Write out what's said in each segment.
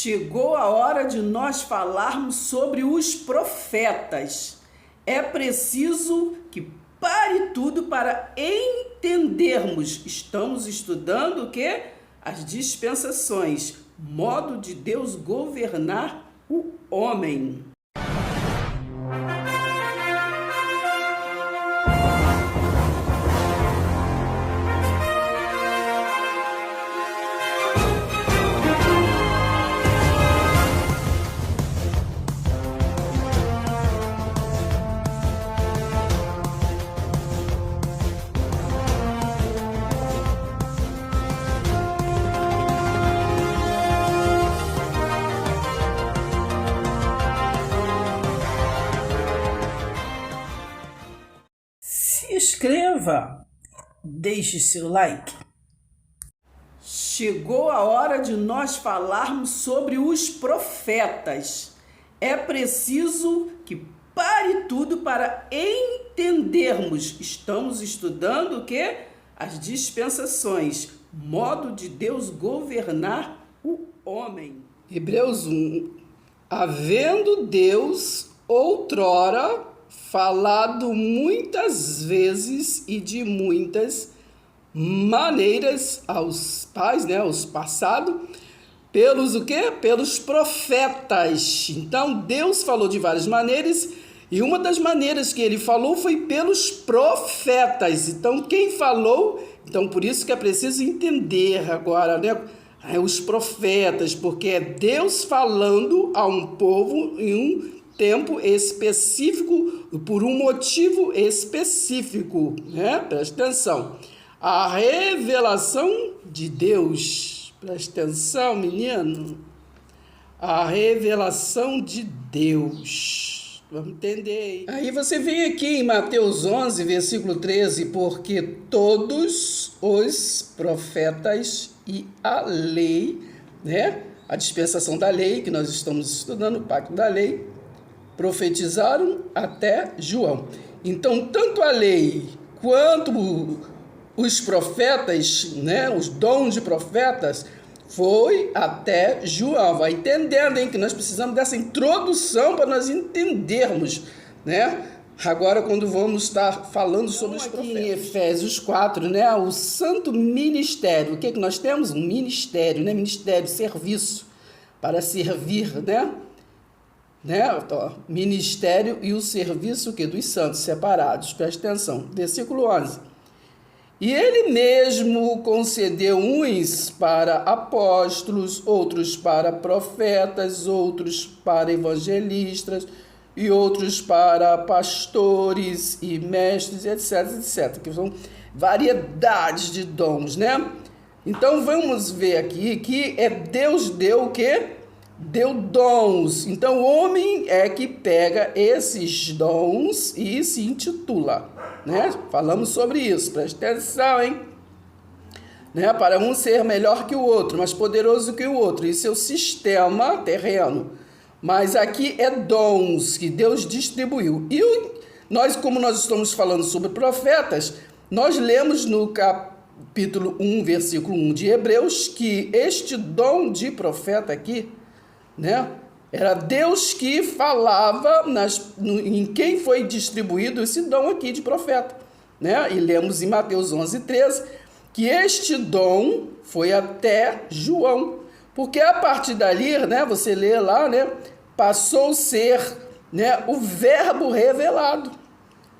Chegou a hora de nós falarmos sobre os profetas. É preciso que pare tudo para entendermos. Estamos estudando o quê? As dispensações, modo de Deus governar o homem. Se inscreva, deixe seu like. Chegou a hora de nós falarmos sobre os profetas. É preciso que pare tudo para entendermos. Estamos estudando o quê? As dispensações, modo de Deus governar o homem. Hebreus 1. Havendo Deus outrora falado muitas vezes e de muitas maneiras aos pais, aos passados, pelos o quê? Pelos profetas. Então, Deus falou de várias maneiras e uma das maneiras que ele falou foi pelos profetas. Então, quem falou? Então, por isso que é preciso entender agora, os profetas, porque é Deus falando a um povo em um tempo específico, por um motivo específico, Presta atenção. A revelação de Deus. Presta atenção, menino. A revelação de Deus. Vamos entender. Aí você vem aqui em Mateus 11, versículo 13, porque todos os profetas e a lei, a dispensação da lei, que nós estamos estudando, o pacto da lei, profetizaram até João. Então, tanto a lei quanto os profetas, os dons de profetas, foi até João. Vai entendendo, que nós precisamos dessa introdução para nós entendermos, Agora, quando vamos estar falando sobre os profetas. Aqui em Efésios 4, o santo ministério. O que nós temos? Um ministério, Ministério, serviço, para servir, Ministério e o serviço dos santos separados. Presta atenção. Versículo 11. E ele mesmo concedeu uns para apóstolos, outros para profetas, outros para evangelistas e outros para pastores e mestres, etc, que são variedades de dons, Então, vamos ver aqui que Deus deu o quê? Deu dons. Então, o homem é que pega esses dons e se intitula, Falamos sobre isso, presta atenção, Para um ser melhor que o outro, mais poderoso que o outro, isso é o sistema terreno. Mas aqui é dons que Deus distribuiu. E como nós estamos falando sobre profetas, nós lemos no capítulo 1, versículo 1 de Hebreus, que este dom de profeta aqui, era Deus que falava em quem foi distribuído esse dom aqui de profeta, E lemos em Mateus 11, 13, que este dom foi até João, porque a partir dali, você lê lá, passou a ser, o verbo revelado.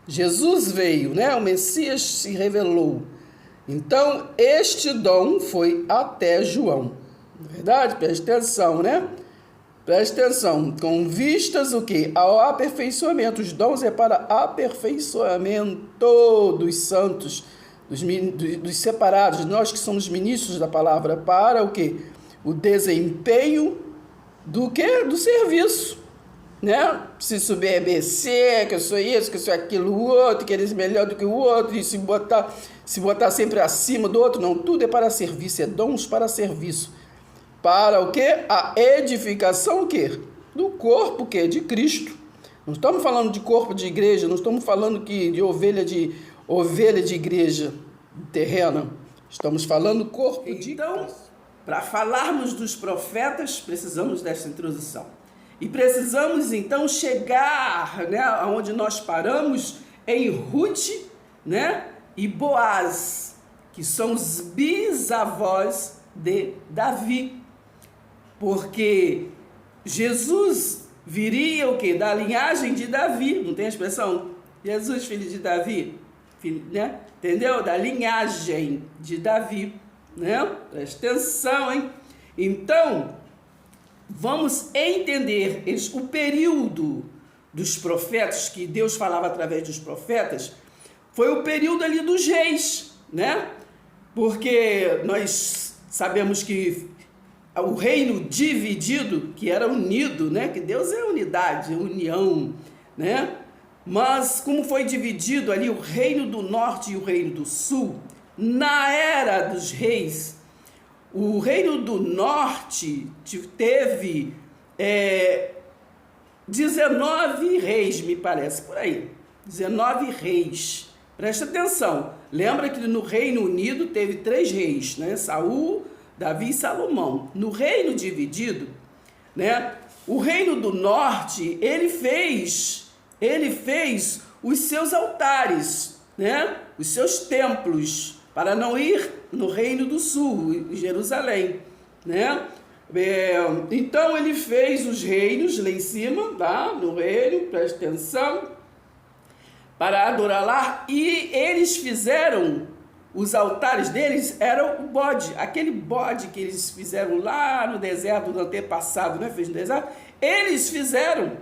Jesus veio, o Messias se revelou. Então, este dom foi até João. Verdade? Presta atenção, Presta atenção, com vistas o quê? Ao aperfeiçoamento. Os dons é para aperfeiçoamento dos santos, dos separados, nós que somos ministros da palavra, para o quê? O desempenho do quê? Do serviço, Se subir ABC, que eu sou isso, que eu sou aquilo, o outro, que eles melhor do que o outro, e se botar sempre acima do outro, não, tudo é para serviço, é dons para serviço. Para o quê? A edificação o quê? Do corpo o quê? De Cristo. Não estamos falando de corpo de igreja, não estamos falando de ovelha de igreja terrena. Estamos falando corpo de Cristo. para falarmos dos profetas, precisamos dessa introdução. E precisamos, então, chegar, né, aonde nós paramos, em Ruth, né, e Boaz, que são os bisavós de Davi. Porque Jesus viria o quê? Da linhagem de Davi, não tem a expressão? Jesus, filho de Davi, filho, né? Entendeu? Da linhagem de Davi, né? Presta atenção, hein? Então, vamos entender o período dos profetas, que Deus falava através dos profetas, foi o período ali dos reis, né? Porque nós sabemos que o reino dividido, que era unido, né? Que Deus é unidade, união, né? Mas como foi dividido ali o reino do norte e o reino do sul, na era dos reis, o reino do norte teve 19 reis, me parece, por aí. 19 reis. Presta atenção. Lembra que no Reino Unido teve 3 reis, né? Saul, Davi e Salomão. No reino dividido, né? O reino do norte, ele fez os seus altares, né? Os seus templos, para não ir no reino do sul, em Jerusalém, né? Então ele fez os reinos lá em cima, tá? No reino, presta atenção, para adorar lá, e eles fizeram, os altares deles eram o bode, aquele bode que eles fizeram lá no deserto, no antepassado, né? Fez no deserto, eles fizeram,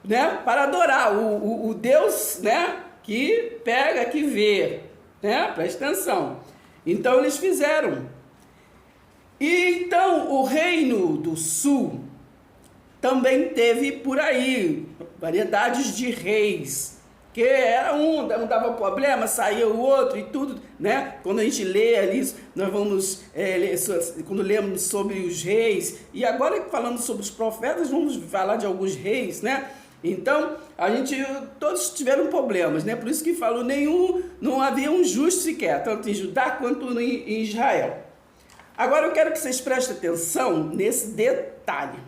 né? Para adorar o Deus, né? Que pega, que vê, né? Presta atenção. Então eles fizeram. E então o reino do sul também teve por aí variedades de reis, que era um dava problema, saía o outro e tudo, né? Quando a gente lê ali, nós vamos quando lemos sobre os reis, e agora falando sobre os profetas, vamos falar de alguns reis, né? Então, todos tiveram problemas, né? Por isso que falou, não havia um justo sequer, tanto em Judá quanto em Israel. Agora eu quero que vocês prestem atenção nesse detalhe.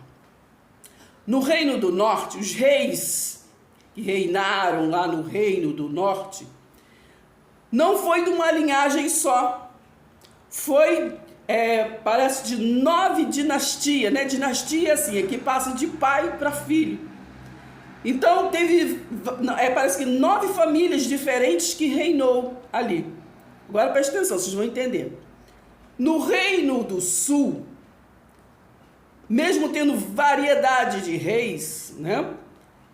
No Reino do Norte, os reis que reinaram lá no Reino do Norte, não foi de uma linhagem só. Foi, parece, de 9 dinastias, né? Dinastia assim, é que passa de pai para filho. Então teve, parece que 9 famílias diferentes que reinou ali. Agora presta atenção, vocês vão entender. No Reino do Sul, mesmo tendo variedade de reis, né,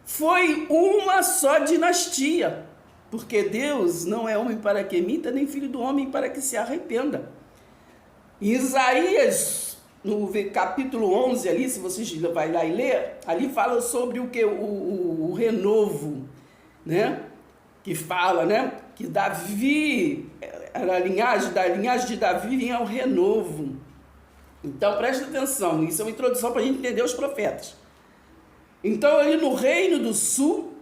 foi uma só dinastia, porque Deus não é homem para que minta, nem filho do homem para que se arrependa. Em Isaías, no capítulo 11 ali, se vocês vão lá e ler, ali fala sobre o que? O renovo, né? Que fala, né? Que Davi, era da linhagem de Davi vinha o renovo. Então presta atenção, isso é uma introdução para a gente entender os profetas. Então ali no Reino do Sul,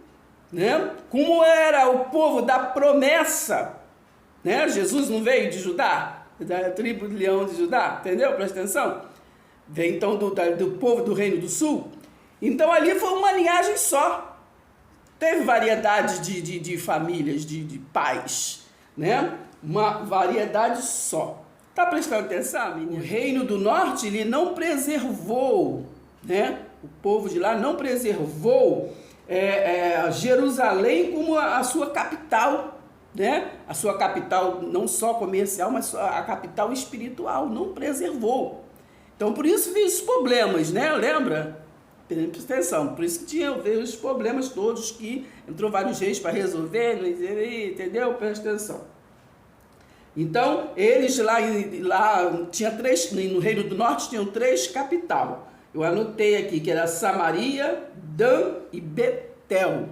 né? Como era o povo da promessa, né? Jesus não veio de Judá, da tribo de Leão de Judá, entendeu? Presta atenção. Vem então do povo do Reino do Sul. Então ali foi uma linhagem só. Teve variedade de famílias, de pais, né? Uma variedade só. Tá prestando atenção, menina? O Reino do Norte, ele não preservou, né? O povo de lá não preservou Jerusalém como a sua capital, né? A sua capital não só comercial, mas a capital espiritual, não preservou. Então, por isso veio os problemas, né? Lembra? Presta atenção, por isso que veio os problemas todos, que entrou vários reis para resolver, entendeu? Presta atenção. Então, eles lá tinha 3, no Reino do Norte tinham 3 capitais. Eu anotei aqui que era Samaria, Dan e Betel.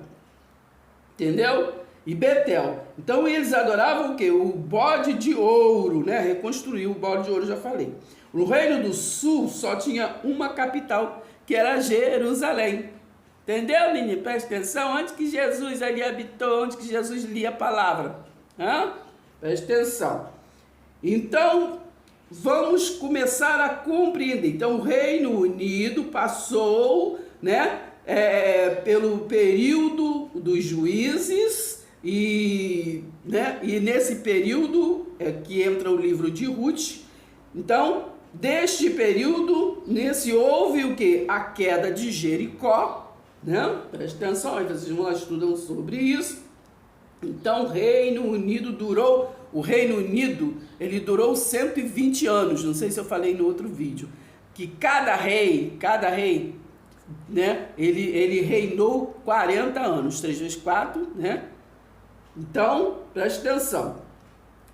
Entendeu? E Betel. Então eles adoravam o quê? O bode de ouro, né? Reconstruiu o bode de ouro, já falei. No Reino do Sul só tinha uma capital, que era Jerusalém. Entendeu, menino? Presta atenção, onde que Jesus ali habitou, onde que Jesus lia a palavra. Presta atenção. Então, vamos começar a compreender. Então, o Reino Unido passou, né, pelo período dos juízes e nesse período é que entra o livro de Ruth. Então, deste período, houve o que? A queda de Jericó, né? Presta atenção, aí vocês vão lá estudando sobre isso. Então, o Reino Unido durou 120 anos, não sei se eu falei no outro vídeo, que cada rei, né, ele reinou 40 anos, 3 vezes 4, né? Então, preste atenção.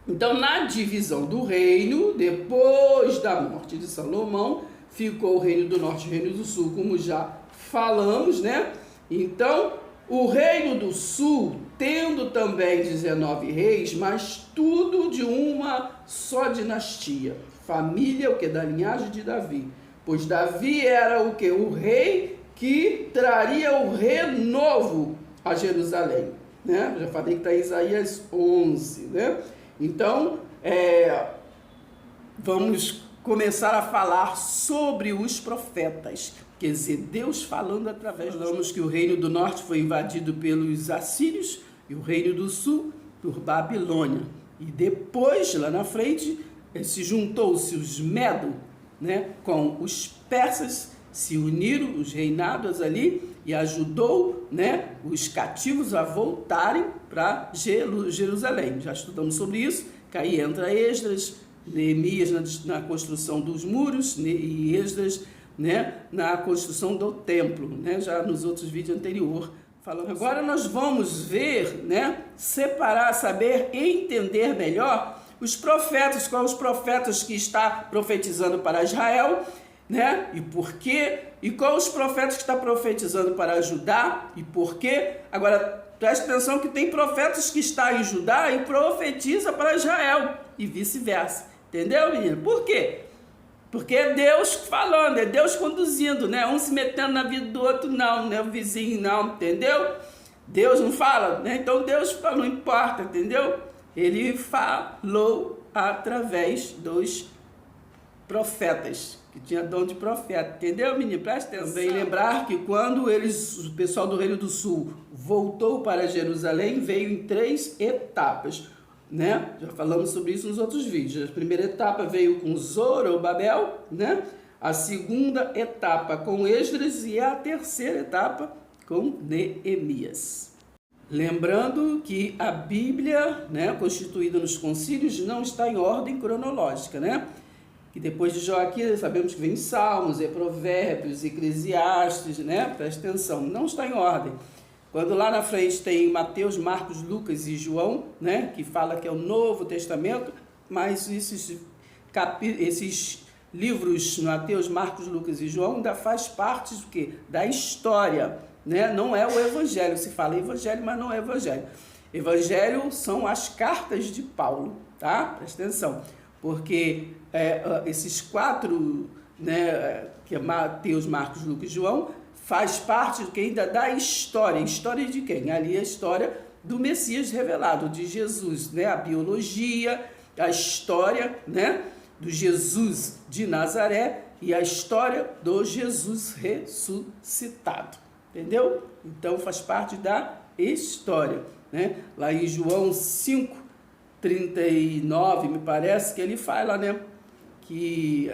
Então, na divisão do reino, depois da morte de Salomão, ficou o Reino do Norte e o Reino do Sul, como já falamos, né? Então, o Reino do Sul, tendo também 19 reis, mas tudo de uma só dinastia. Família, da linhagem de Davi. Pois Davi era o quê? O rei que traria o renovo a Jerusalém, né? Já falei que está em Isaías 11, né? Então, vamos começar a falar sobre os profetas. Quer dizer, Deus falando através de nós. Que o Reino do Norte foi invadido pelos assírios e o Reino do Sul por Babilônia. E depois, lá na frente, se juntou-se os Medo, né, com os persas, se uniram os reinados ali e ajudou, né, os cativos a voltarem para Jerusalém. Já estudamos sobre isso, que aí entra Esdras, Neemias na construção dos muros e Esdras, né, na construção do templo, né, já nos outros vídeos anteriores. Agora nós vamos ver, né, separar, saber entender melhor os profetas, quais os profetas que está profetizando para Israel, né, e por quê, e quais os profetas que está profetizando para Judá e por quê. Agora, preste atenção que tem profetas que está em Judá e profetiza para Israel e vice-versa, entendeu, menino? Por quê? Porque é Deus falando, é Deus conduzindo, né? Um se metendo na vida do outro, não, né? O vizinho não, entendeu? Deus não fala, né? Então Deus fala, não importa, entendeu? Ele falou através dos profetas, que tinha dom de profeta, entendeu, menino? Presta atenção. Também lembrar que quando o pessoal do Reino do Sul voltou para Jerusalém, veio em 3 etapas. Né? Já falamos sobre isso nos outros vídeos. A primeira etapa veio com Zorobabel, né? A segunda etapa com Esdras e a terceira etapa com Neemias. Lembrando que a Bíblia, né, constituída nos concílios, não está em ordem cronológica, né? Que depois de Joaquim, sabemos que vem Salmos, Provérbios, Eclesiastes, né? Presta atenção, não está em ordem. Quando lá na frente tem Mateus, Marcos, Lucas e João, né, que fala que é o Novo Testamento, mas esses livros, Mateus, Marcos, Lucas e João, ainda faz parte do quê? Da história, né? Não é o Evangelho. Se fala Evangelho, mas não é Evangelho. Evangelho são as cartas de Paulo, tá? Presta atenção, porque esses 4, né, que é Mateus, Marcos, Lucas e João, faz parte do que ainda da história. História de quem? Ali a história do Messias revelado, de Jesus, né? A biologia, a história, né, do Jesus de Nazaré e a história do Jesus ressuscitado. Entendeu? Então faz parte da história, né? Lá em João 5:39, me parece que ele fala, né, que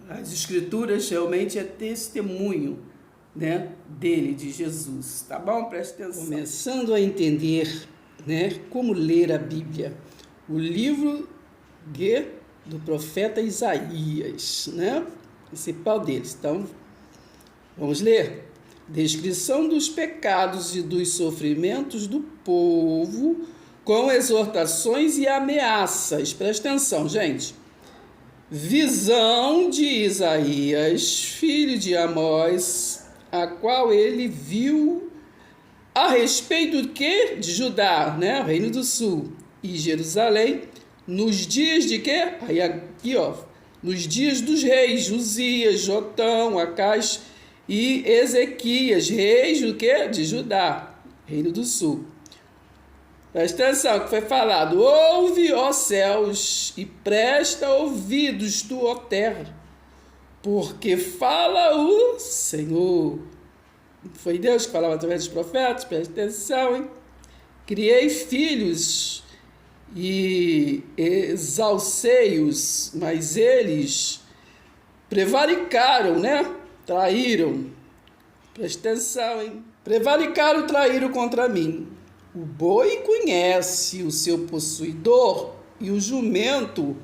as escrituras realmente é testemunho, né, dele, de Jesus, tá bom? Presta atenção. Começando a entender, né, como ler a Bíblia, o livro do profeta Isaías, né, principal deles. Então, vamos ler. Descrição dos pecados e dos sofrimentos do povo, com exortações e ameaças. Presta atenção, gente. Visão de Isaías, filho de Amós, a qual ele viu a respeito do quê? De Judá, né? Reino do Sul e Jerusalém, nos dias de quê? Aí aqui, ó, nos dias dos reis, Uzias, Jotão, Acás e Ezequias, reis do quê? De Judá, Reino do Sul. Presta atenção, que foi falado: ouve, ó céus, e presta ouvidos, tu, ó terra, porque fala o Senhor. Foi Deus que falava através dos profetas, presta atenção, hein? Criei filhos e exalcei-os, mas eles prevaricaram, né? Traíram. Presta atenção, hein? Prevaricaram, traíram contra mim. O boi conhece o seu possuidor e o jumento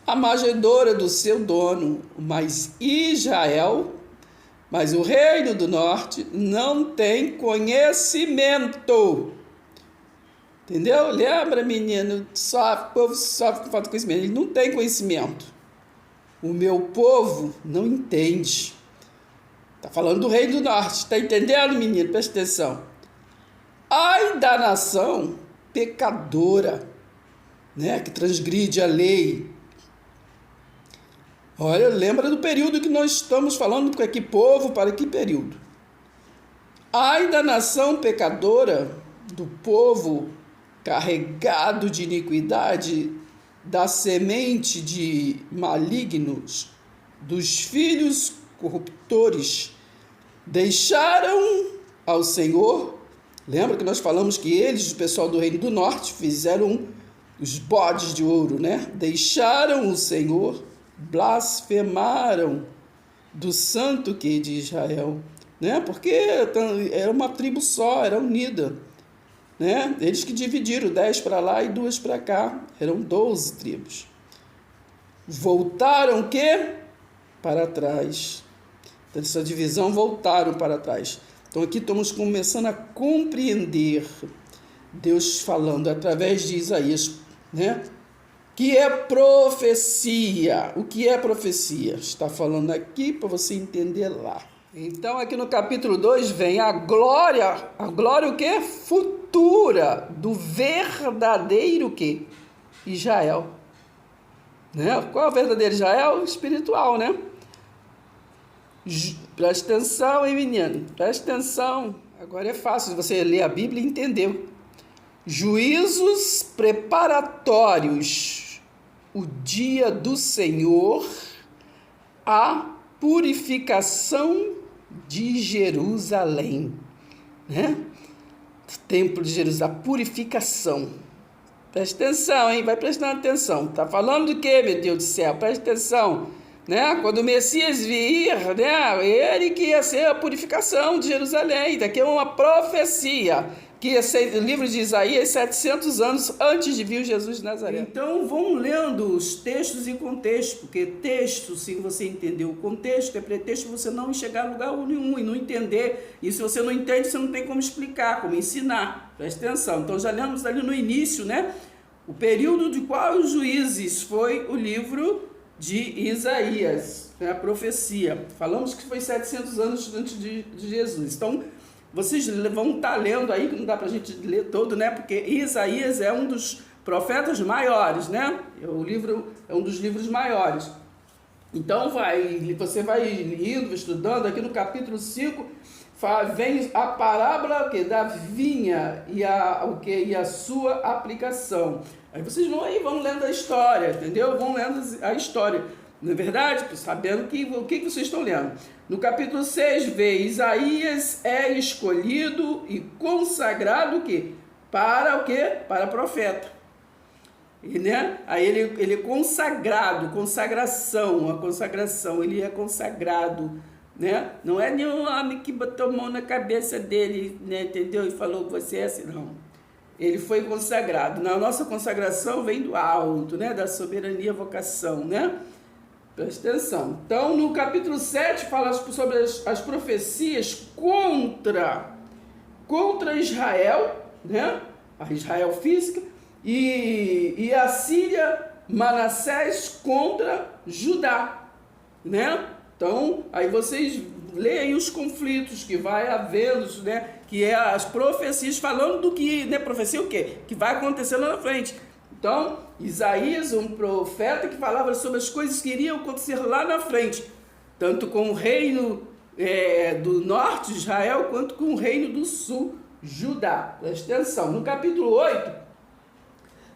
a manjedoura do seu dono, mas o reino do norte não tem conhecimento. Entendeu? Lembra, menino? O povo sofre com falta de conhecimento. Ele não tem conhecimento. O meu povo não entende. Está falando do reino do norte. Está entendendo, menino? Presta atenção. Ai da nação pecadora, né? Que transgride a lei. Olha, lembra do período que nós estamos falando, para que povo, para que período? Ai da nação pecadora, do povo carregado de iniquidade, da semente de malignos, dos filhos corruptores, deixaram ao Senhor. Lembra que nós falamos que eles, o pessoal do Reino do Norte, fizeram os bodes de ouro, né? Deixaram o Senhor, blasfemaram do santo que de Israel, né? Porque era uma tribo só, era unida, né? Eles que dividiram 10 para lá e 2 para cá, eram 12 tribos. Voltaram o quê? Para trás. Dessa divisão voltaram para trás. Então aqui estamos começando a compreender Deus falando através de Isaías, né? Que é profecia. O que é profecia? Está falando aqui para você entender lá. Então aqui no capítulo 2 vem a glória o quê? Futura do verdadeiro quê? Israel. Né? Qual é o verdadeiro Israel? Espiritual, né? Presta atenção, hein, menino? Presta atenção. Agora é fácil você ler a Bíblia e entender. Juízos preparatórios, o dia do Senhor, a purificação de Jerusalém, né? Templo de Jerusalém, a purificação. Presta atenção, hein? Vai prestando atenção. Tá falando do quê, meu Deus do céu? Presta atenção, né? Quando o Messias vir, né? Ele que ia ser a purificação de Jerusalém. Daqui é uma profecia. Que ia ser o livro de Isaías 700 anos antes de vir Jesus de Nazaré. Então, vão lendo os textos em contexto, porque texto, se você entender o contexto, é pretexto você não enxergar lugar nenhum e não entender. E se você não entende, você não tem como explicar, como ensinar. Presta atenção. Então, já lemos ali no início, né? O período de qual os juízes foi o livro de Isaías, né? A profecia. Falamos que foi 700 anos antes de Jesus. Então, vocês vão estar lendo aí, que não dá para a gente ler todo, né? Porque Isaías é um dos profetas maiores, né? O livro é um dos livros maiores. Então, você vai indo, estudando, aqui no capítulo 5, vem a parábola da vinha e a sua aplicação. Aí vocês vão lendo a história, entendeu? Vão lendo a história. Não é verdade? Sabendo o que vocês estão lendo. No capítulo 6, vê, Isaías é escolhido e consagrado o quê? Para o quê? Para profeta. E, né? Aí ele é consagrado, consagração, a consagração, ele é consagrado, né? Não é nenhum homem que botou a mão na cabeça dele, né? Entendeu? E falou que você é assim, não. Ele foi consagrado. Na nossa consagração vem do alto, né? Da soberania, vocação, né? Presta atenção. Então, no capítulo 7, fala sobre as profecias contra Israel, né? A Israel física, e a Síria, Manassés contra Judá, né? Então, aí vocês leem os conflitos que vai havendo, né? Que é as profecias falando do que, né? Profecia o quê? Que vai acontecer lá na frente. Então, Isaías, um profeta que falava sobre as coisas que iriam acontecer lá na frente, tanto com o reino do norte de Israel, quanto com o reino do sul Judá. Presta atenção. No capítulo 8,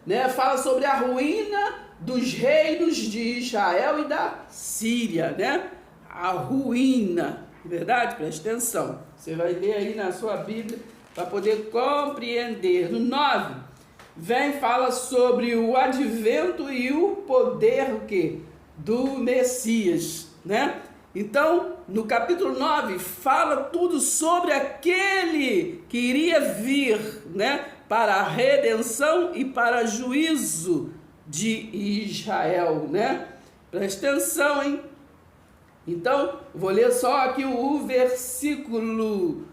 né, fala sobre a ruína dos reinos de Israel e da Síria, né? A ruína, verdade? Presta atenção. Você vai ler aí na sua Bíblia para poder compreender. No 9, fala sobre o advento e o poder o quê? Do Messias, né? Então, no capítulo 9, fala tudo sobre aquele que iria vir, né? Para a redenção e para juízo de Israel, né? Presta atenção, hein? Então, vou ler só aqui o versículo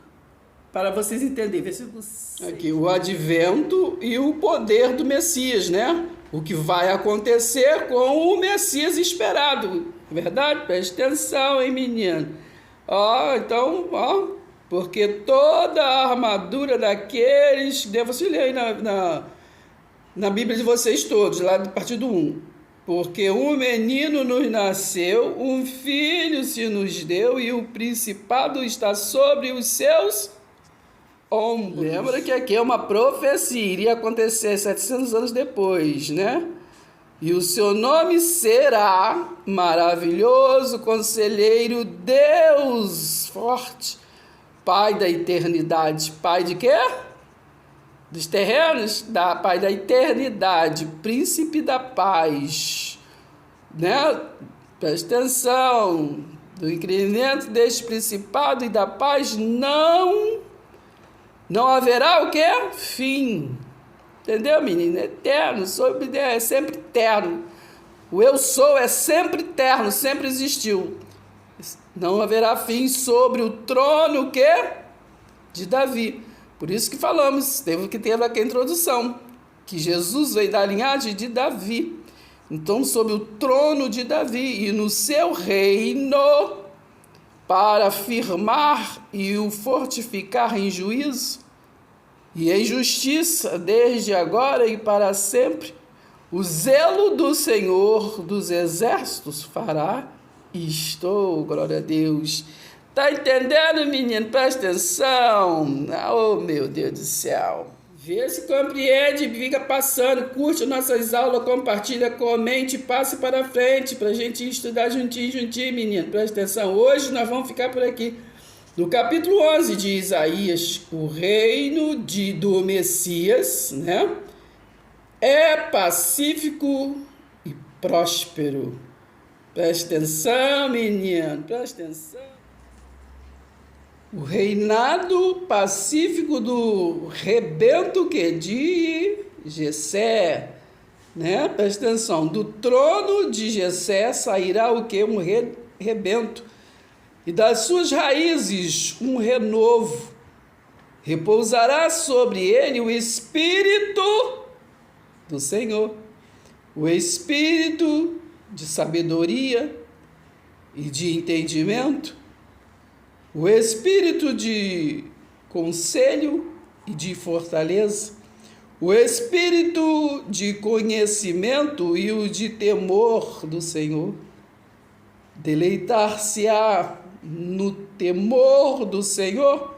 para vocês entenderem. Versículo 6. Aqui, o advento e o poder do Messias, né? O que vai acontecer com o Messias esperado. Verdade? Presta atenção, hein, menino? Porque toda a armadura daqueles... Você lê aí na Bíblia de vocês todos, lá do partido 1. Porque um menino nos nasceu, um filho se nos deu, e o principado está sobre os seus ombros. Lembra que aqui é uma profecia, iria acontecer 700 anos depois, né? E o seu nome será Maravilhoso, Conselheiro, Deus Forte, Pai da Eternidade. Pai de quê? Dos terrenos? Pai da Eternidade, Príncipe da Paz, né? Presta atenção, do incremento deste principado e da paz não haverá o quê? Fim. Entendeu, menino? É eterno, é sempre eterno. O eu sou é sempre eterno, sempre existiu. Não haverá fim sobre o trono o quê? De Davi. Por isso que falamos, teve que ter aqui a introdução, que Jesus veio da linhagem de Davi. Então, sobre o trono de Davi e no seu reino, para firmar e o fortificar em juízo e em justiça, desde agora e para sempre, o zelo do Senhor dos exércitos fará isto. Glória a Deus. Tá entendendo, menino? Presta atenção. Oh, meu Deus do céu. Vê se compreende, fica passando, curte nossas aulas, compartilha, comente, passe para frente, para a gente estudar juntinho, menino. Presta atenção. Hoje nós vamos ficar por aqui. No capítulo 11 de Isaías, o reino do Messias, né, é pacífico e próspero. Presta atenção, menino, presta atenção. O reinado pacífico do rebento de Jessé, né? Presta atenção, do trono de Jessé sairá o quê? Um rebento, e das suas raízes um renovo. Repousará sobre ele o Espírito do Senhor, o Espírito de sabedoria e de entendimento, o espírito de conselho e de fortaleza, o espírito de conhecimento e o de temor do Senhor. Deleitar-se-á no temor do Senhor,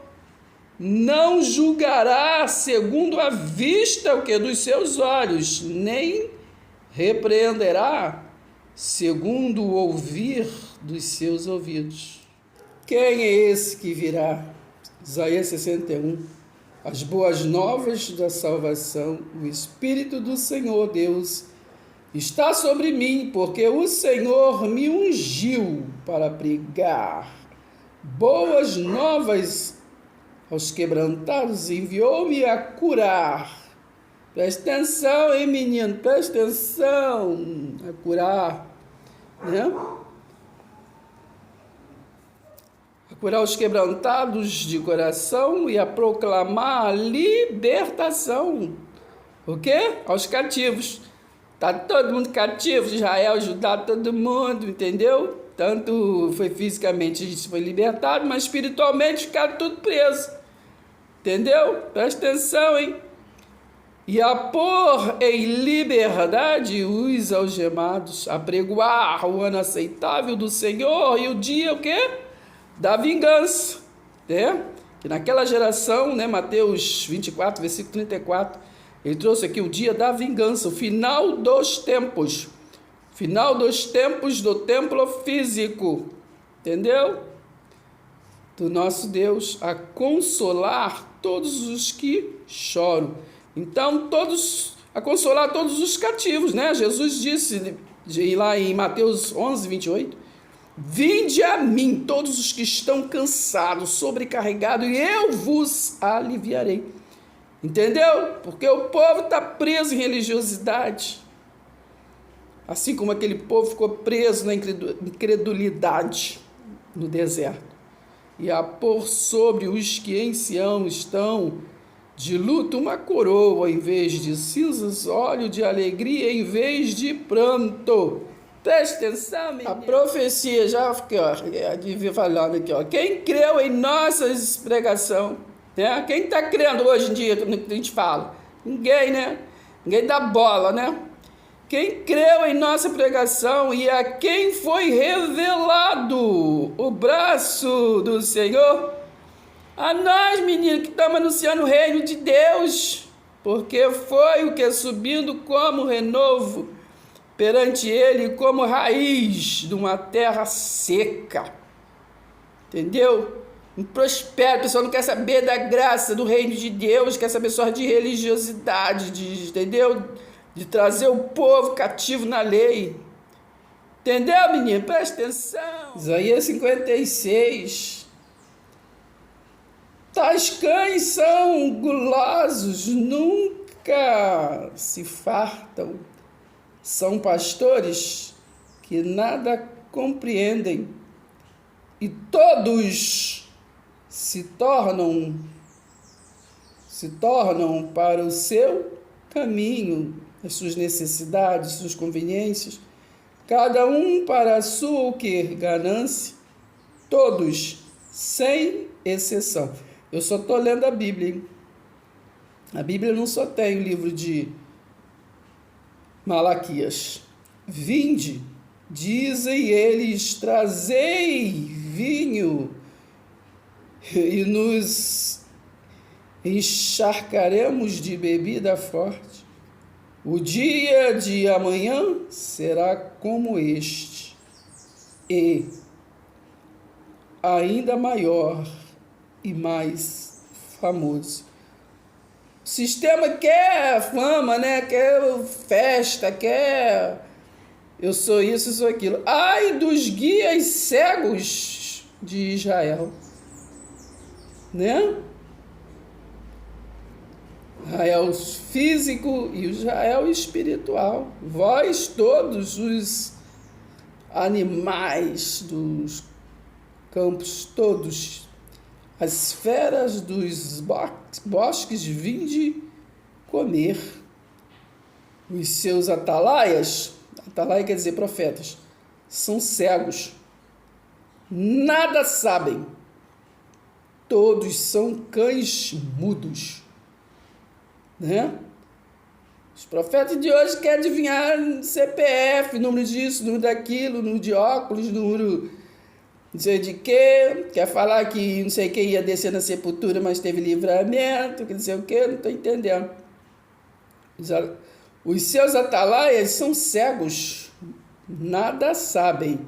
não julgará segundo a vista o que dos seus olhos, nem repreenderá segundo o ouvir dos seus ouvidos. Quem é esse que virá? Isaías 61. As boas novas da salvação, o Espírito do Senhor Deus está sobre mim, porque o Senhor me ungiu para pregar boas novas aos quebrantados, enviou-me a curar. Presta atenção, hein, menino? Presta atenção. A curar, né? Curar os quebrantados de coração e a proclamar a libertação. O quê? Aos cativos. Está todo mundo cativo, Israel, Judá, todo mundo, entendeu? Tanto foi fisicamente, a gente foi libertado, mas espiritualmente ficaram tudo preso. Entendeu? Presta atenção, hein? E a pôr em liberdade os algemados, a pregoar o ano aceitável do Senhor e o dia, o quê? Da vingança, né? que naquela geração, né, Mateus 24, versículo 34, ele trouxe aqui o dia da vingança, o final dos tempos do templo físico, entendeu? Do nosso Deus, a consolar todos os que choram. Então, a consolar todos os cativos, né? Jesus disse lá em Mateus 11, 28, vinde a mim todos os que estão cansados, sobrecarregados, e eu vos aliviarei. Entendeu? Porque o povo está preso em religiosidade. Assim como aquele povo ficou preso na incredulidade no deserto. E a pôr sobre os que em Sião estão de luto uma coroa em vez de cinzas, óleo de alegria em vez de pranto. Preste atenção, menino. A profecia já devia falando aqui, ó. Quem creu em nossas pregação, né? Quem está crendo hoje em dia no que a gente fala? Ninguém, né? Ninguém dá bola, né? Quem creu em nossa pregação e a quem foi revelado o braço do Senhor, a nós, meninos, que estamos anunciando o reino de Deus, porque foi o que subindo como renovo perante ele, como raiz de uma terra seca, entendeu? Não prospera, o pessoal não quer saber da graça do reino de Deus, quer saber só de religiosidade, entendeu? De trazer o povo cativo na lei. Entendeu, menino? Presta atenção. Isaías 56. Tais cães são gulosos, nunca se fartam. São pastores que nada compreendem. E todos se tornam para o seu caminho, as suas necessidades, suas conveniências, cada um para a sua ganância, todos, sem exceção. Eu só estou lendo a Bíblia, hein? A Bíblia não só tem o livro de Malaquias. Vinde, dizem eles, trazei vinho e nos encharcaremos de bebida forte. O dia de amanhã será como este, e ainda maior e mais famoso. O sistema quer fama, né? Quer festa, quer eu sou isso, eu sou aquilo. Ai dos guias cegos de Israel, né? Israel físico e Israel espiritual. Vós todos os animais dos campos, todos, as feras dos bosques, vinde comer. Os seus atalaias, atalaia quer dizer profetas, são cegos, nada sabem, todos são cães mudos. Né? Os profetas de hoje querem adivinhar CPF, número disso, número daquilo, número de óculos, número não sei de quê, quer falar que não sei quem ia descer na sepultura, mas teve livramento, que não sei o quê, não estou entendendo. Os seus atalaias são cegos, nada sabem,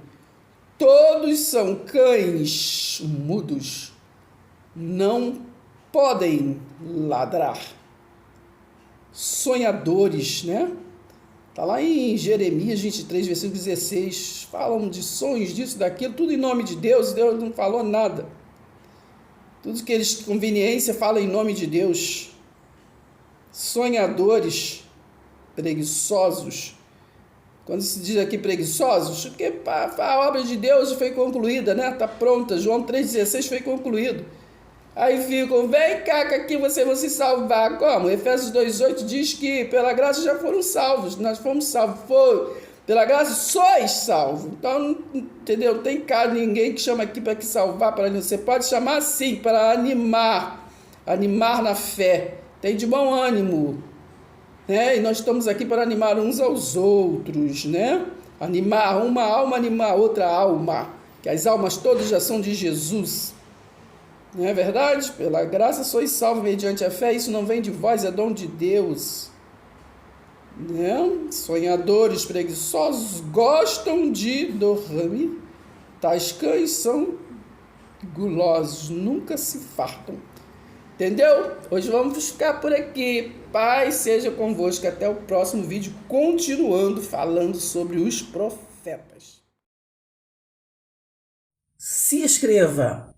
todos são cães mudos, não podem ladrar. Sonhadores, né? Está lá em Jeremias 23, versículo 16, falam de sonhos, disso, daquilo, tudo em nome de Deus, Deus não falou nada. Tudo que eles, conveniência, falam em nome de Deus. Sonhadores, preguiçosos. Quando se diz aqui preguiçosos, porque a obra de Deus foi concluída, né? Está pronta, João 3,16 foi concluído. Aí ficam, vem cá que aqui você vai se salvar. Como? Efésios 2,8 diz que pela graça já foram salvos. Nós fomos salvos. Pela graça sois salvos. Então, entendeu? Não tem caso ninguém que chama aqui para que salvar. Você pode chamar sim, para animar na fé. Tem de bom ânimo. Né? E nós estamos aqui para animar uns aos outros. Né? Animar uma alma, animar outra alma. Que as almas todas já são de Jesus. Não é verdade? Pela graça sois salvos mediante a fé. Isso não vem de vós, é dom de Deus. Né? Sonhadores, preguiçosos, gostam de dormir. Tais cães são gulosos, nunca se fartam. Entendeu? Hoje vamos ficar por aqui. Paz seja convosco. Até o próximo vídeo, continuando falando sobre os profetas. Se inscreva!